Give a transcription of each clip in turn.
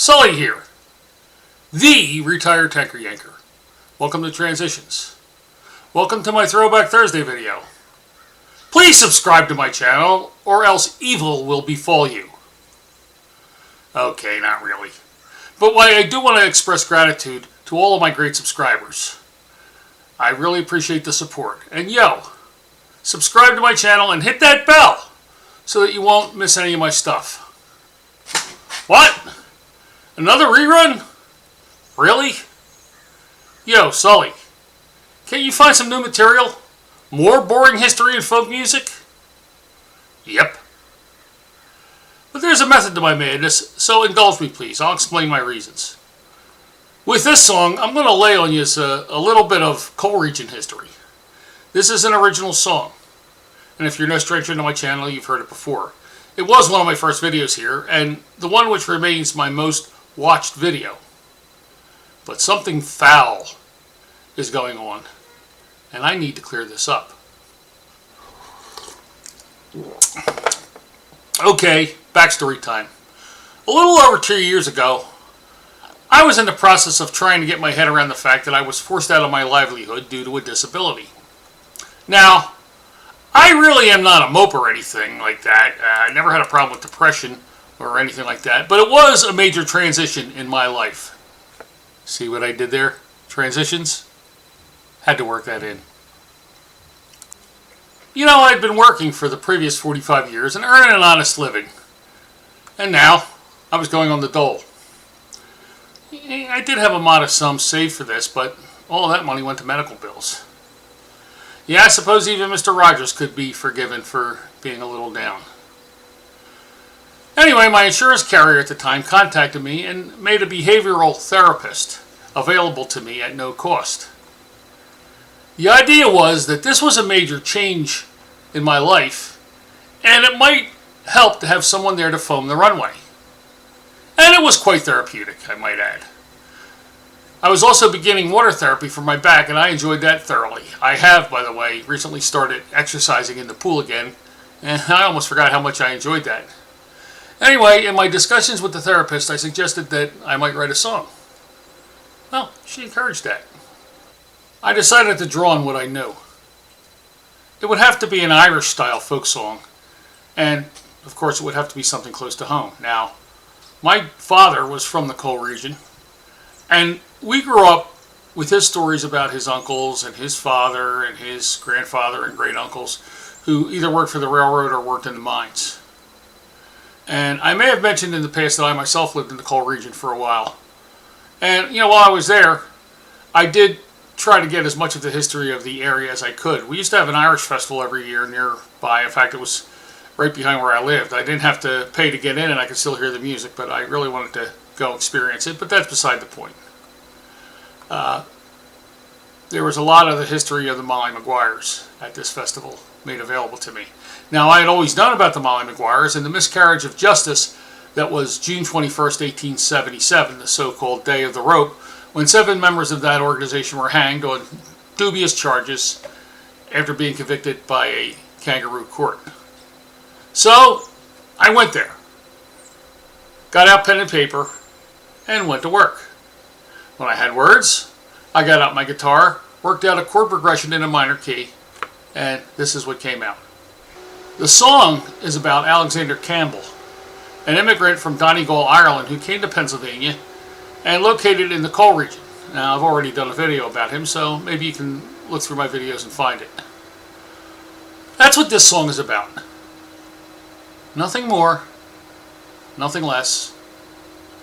Sully here, the retired tanker yanker. Welcome to Transitions. Welcome to my Throwback Thursday video. Please subscribe to my channel or else evil will befall you. Okay, not really. But I do want to express gratitude to all of my great subscribers. I really appreciate the support. And subscribe to my channel and hit that bell so that you won't miss any of my stuff. What? Another rerun? Really? Sully, can't you find some new material? More boring history and folk music? Yep. But there's a method to my madness, so indulge me please. I'll explain my reasons. With this song, I'm going to lay on you a little bit of coal region history. This is an original song. And if you're no stranger to my channel, you've heard it before. It was one of my first videos here, and the one which remains my most watched video. But something foul is going on, and I need to clear this up. Okay, backstory time. A little over 2 years ago, I was in the process of trying to get my head around the fact that I was forced out of my livelihood due to a disability. Now, I really am not a mope or anything like that. I never had a problem with depression or anything like that, but it was a major transition in my life. See what I did there? Transitions? Had to work that in. I'd been working for the previous 45 years and earning an honest living. And now, I was going on the dole. I did have a modest sum saved for this, but all of that money went to medical bills. Yeah, I suppose even Mr. Rogers could be forgiven for being a little down. Anyway, my insurance carrier at the time contacted me and made a behavioral therapist available to me at no cost. The idea was that this was a major change in my life, and it might help to have someone there to foam the runway. And it was quite therapeutic, I might add. I was also beginning water therapy for my back, and I enjoyed that thoroughly. I have, by the way, recently started exercising in the pool again, and I almost forgot how much I enjoyed that. Anyway, in my discussions with the therapist, I suggested that I might write a song. Well, she encouraged that. I decided to draw on what I knew. It would have to be an Irish-style folk song, and, of course, it would have to be something close to home. Now, my father was from the coal region, and we grew up with his stories about his uncles and his father and his grandfather and great-uncles who either worked for the railroad or worked in the mines. And I may have mentioned in the past that I myself lived in the coal region for a while. And, while I was there, I did try to get as much of the history of the area as I could. We used to have an Irish festival every year nearby. In fact, it was right behind where I lived. I didn't have to pay to get in, and I could still hear the music, but I really wanted to go experience it. But that's beside the point. There was a lot of the history of the Molly Maguires at this festival made available to me. Now, I had always known about the Molly Maguires and the miscarriage of justice that was June 21st, 1877, the so-called Day of the Rope, when 7 members of that organization were hanged on dubious charges after being convicted by a kangaroo court. So, I went there, got out pen and paper, and went to work. When I had words, I got out my guitar, worked out a chord progression in a minor key, and this is what came out. The song is about Alexander Campbell, an immigrant from Donegal, Ireland, who came to Pennsylvania and located in the coal region. Now, I've already done a video about him, so maybe you can look through my videos and find it. That's what this song is about. Nothing more, nothing less,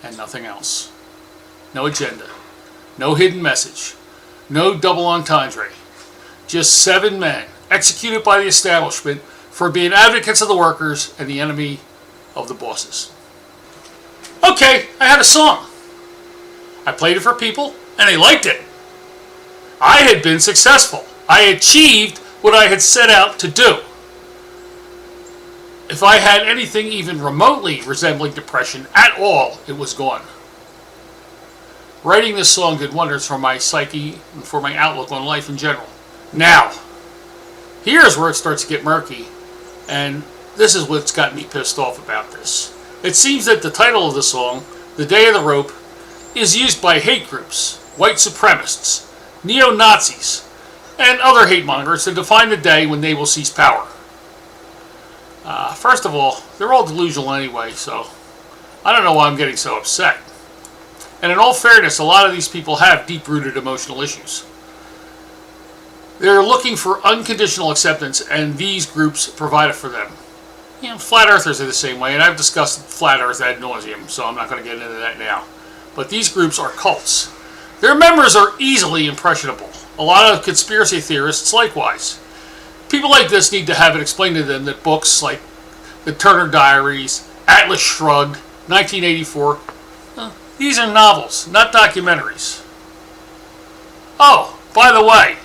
and nothing else. No agenda, no hidden message, no double entendre. Just 7 men executed by the establishment for being advocates of the workers and the enemy of the bosses. Okay, I had a song. I played it for people, and they liked it. I had been successful. I achieved what I had set out to do. If I had anything even remotely resembling depression at all, it was gone. Writing this song did wonders for my psyche and for my outlook on life in general. Now, here's where it starts to get murky, and this is what's got me pissed off about this. It seems that the title of the song the Day of the Rope, is used by hate groups, white supremacists, neo-Nazis, and other hate mongers to define the day when they will seize power. First of all, they're all delusional anyway, so I don't know why I'm getting so upset. And in all fairness, a lot of these people have deep-rooted emotional issues. They're looking for unconditional acceptance, and these groups provide it for them. You know, flat earthers are the same way, and I've discussed flat earth ad nauseum, so I'm not going to get into that now. But these groups are cults. Their members are easily impressionable. A lot of conspiracy theorists likewise. People like this need to have it explained to them that books like The Turner Diaries, Atlas Shrugged, 1984, these are novels, not documentaries. Oh, by the way,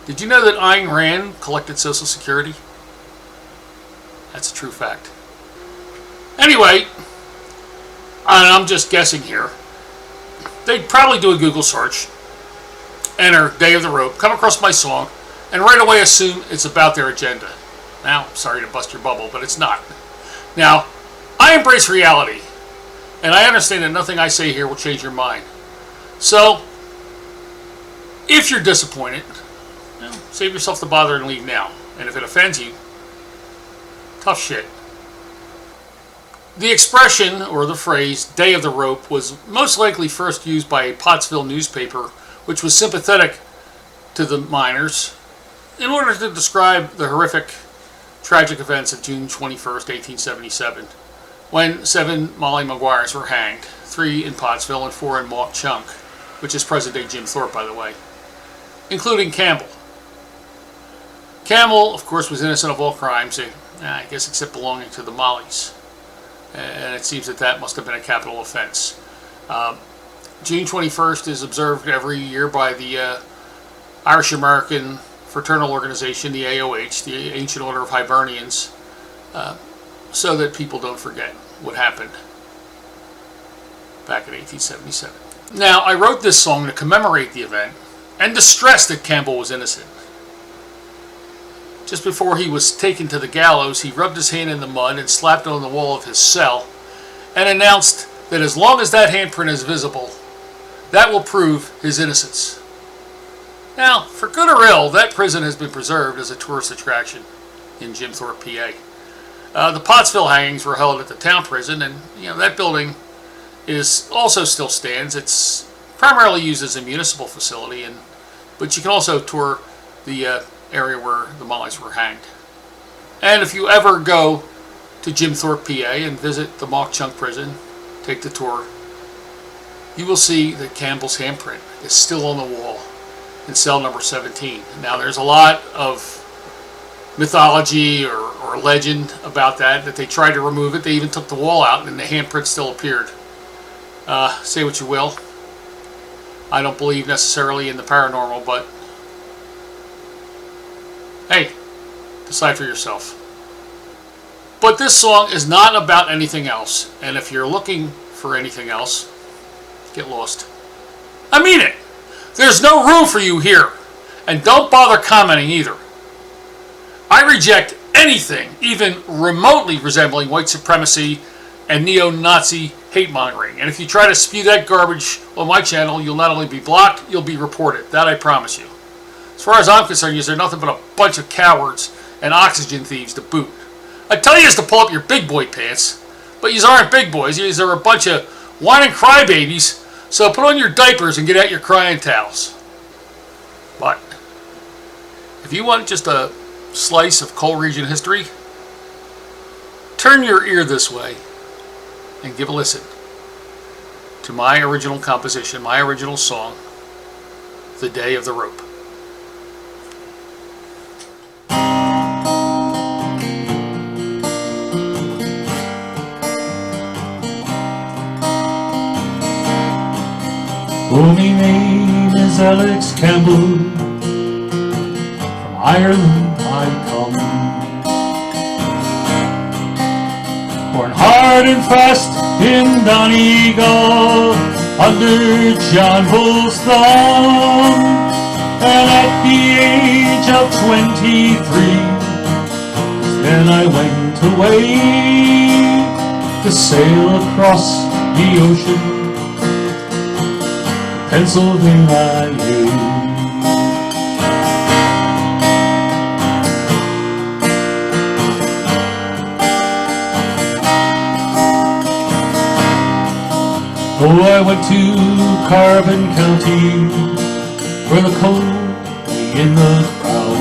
did you know that Ayn Rand collected Social Security? That's a true fact. Anyway, and I'm just guessing here, they'd probably do a Google search, enter Day of the Rope, come across my song, and right away assume it's about their agenda. Now, sorry to bust your bubble, but it's not. Now, I embrace reality, and I understand that nothing I say here will change your mind. So, if you're disappointed, save yourself the bother and leave now. And if it offends you, tough shit. The expression, or the phrase, Day of the Rope, was most likely first used by a Pottsville newspaper, which was sympathetic to the miners, in order to describe the horrific, tragic events of June 21st, 1877, when 7 Molly Maguires were hanged, 3 in Pottsville and 4 in Mauch Chunk, which is present-day Jim Thorpe, by the way, including Campbell. Campbell, of course, was innocent of all crimes, I guess except belonging to the Mollys. And it seems that that must have been a capital offense. June 21st is observed every year by the Irish-American fraternal organization, the AOH, the Ancient Order of Hibernians, so that people don't forget what happened back in 1877. Now, I wrote this song to commemorate the event and to stress that Campbell was innocent. Just before he was taken to the gallows, he rubbed his hand in the mud and slapped it on the wall of his cell and announced that as long as that handprint is visible, that will prove his innocence. Now, for good or ill, that prison has been preserved as a tourist attraction in Jim Thorpe, PA. The Pottsville hangings were held at the town prison, and that building also still stands. It's primarily used as a municipal facility, but you can also tour the area where the Mollies were hanged. And if you ever go to Jim Thorpe, PA, and visit the Mauch Chunk prison, take the tour, you will see that Campbell's handprint is still on the wall in cell number 17. Now, there's a lot of mythology or legend about that they tried to remove it. They even took the wall out and the handprint still appeared. Say what you will. I don't believe necessarily in the paranormal, but hey, decide for yourself. But this song is not about anything else, and if you're looking for anything else, get lost. I mean it! There's no room for you here, and don't bother commenting either. I reject anything even remotely resembling white supremacy and neo-Nazi hate-mongering, and if you try to spew that garbage on my channel, you'll not only be blocked, you'll be reported. That I promise you. As far as I'm concerned, you're nothing but a bunch of cowards and oxygen thieves to boot. I tell you to pull up your big boy pants, but you aren't big boys. You are a bunch of whining crybabies, so put on your diapers and get out your crying towels. But if you want just a slice of coal region history, turn your ear this way and give a listen to my original composition, my original song, The Day of the Rope. Oh, my name is Alex Campbell, from Ireland I come. Born hard and fast in Donegal, under John Bull's thumb. And at the age of 23, then I went away to sail across the ocean, Pennsylvania. Oh, I went to Carbon County, where the cold lay in the ground.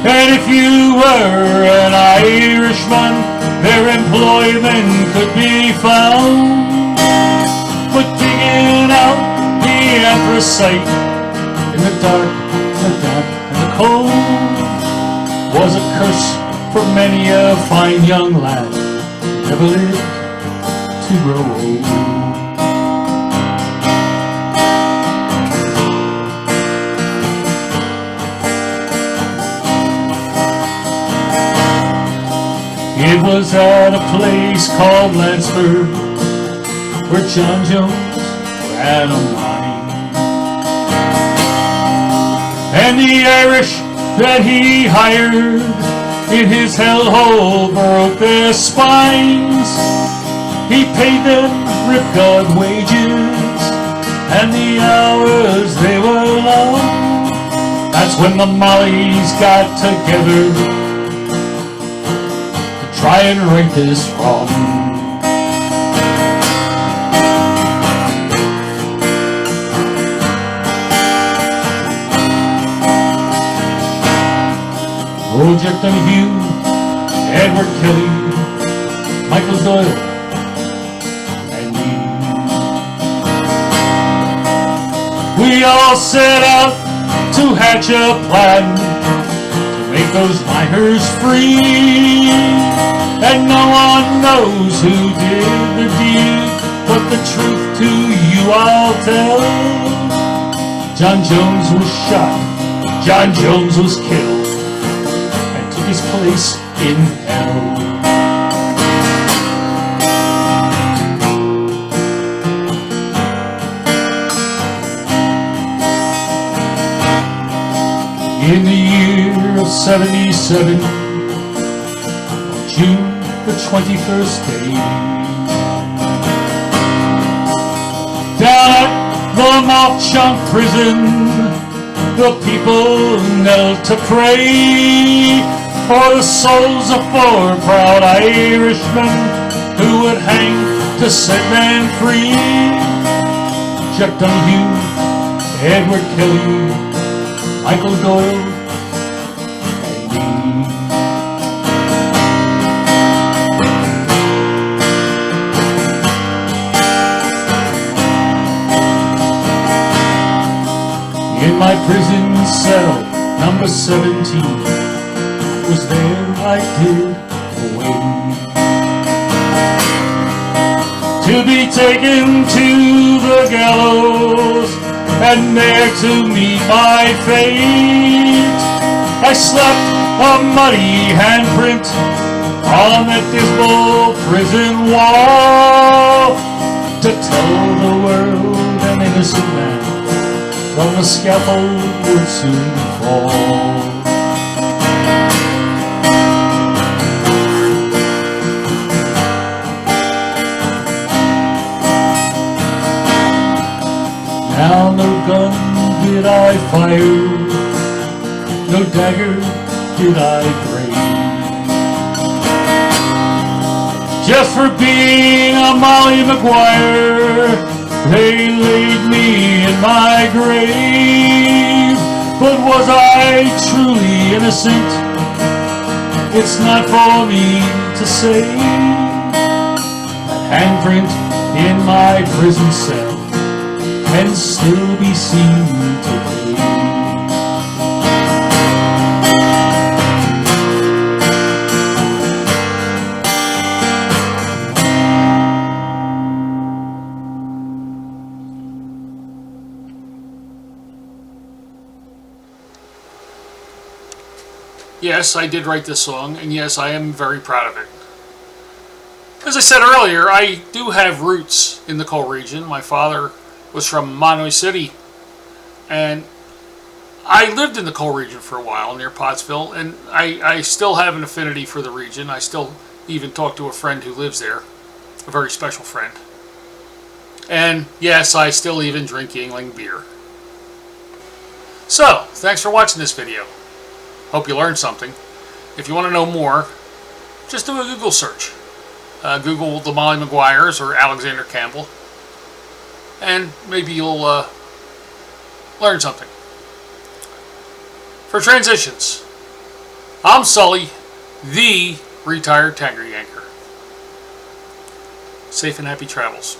And if you were an Irishman, their employment could be found. But digging out the anthracite in the dark, the damp, and the cold was a curse for many a fine young lad who never lived to grow old. It was at a place called Lansford where John Jones ran a mine. And the Irish that he hired in his hellhole broke their spines. He paid them rip-god wages, and the hours they were long. That's when the Mollies got together to try and right this wrong. Oh, Jack Donahue, Edward Kelly, Michael Doyle, and me. We all set out to hatch a plan to make those miners free. And no one knows who did the deed, but the truth to you I'll tell. John Jones was shot, John Jones was killed, his place in hell. In the year of 77, on June the 21st day, down at the Mauchunk prison, the people knelt to pray for the souls of 4 proud Irishmen who would hang to set men free. Jack Donahue, Edward Kelly, Michael Doyle, and me. In my prison cell, number 17, was there I did away, to be taken to the gallows and there to meet my fate. I slept a muddy handprint on that dismal prison wall to tell the world an innocent man from the scaffold would soon fall. Now no gun did I fire, no dagger did I break, just for being a Molly Maguire, they laid me in my grave. But was I truly innocent? It's not for me to say. That handprint in my prison cell can still be seen today. Yes, I did write this song, and yes, I am very proud of it. As I said earlier, I do have roots in the coal region. My father was from Monroe City, and I lived in the coal region for a while near Pottsville, and I still have an affinity for the region. I still even talked to a friend who lives there, a very special friend. And yes, I still even drink Yingling beer. So, thanks for watching this video. Hope you learned something. If you want to know more, just do a Google search. Google the Molly Maguires or Alexander Campbell, and maybe you'll learn something. For Transitions, I'm Sully, the retired tanker yanker. Safe and happy travels.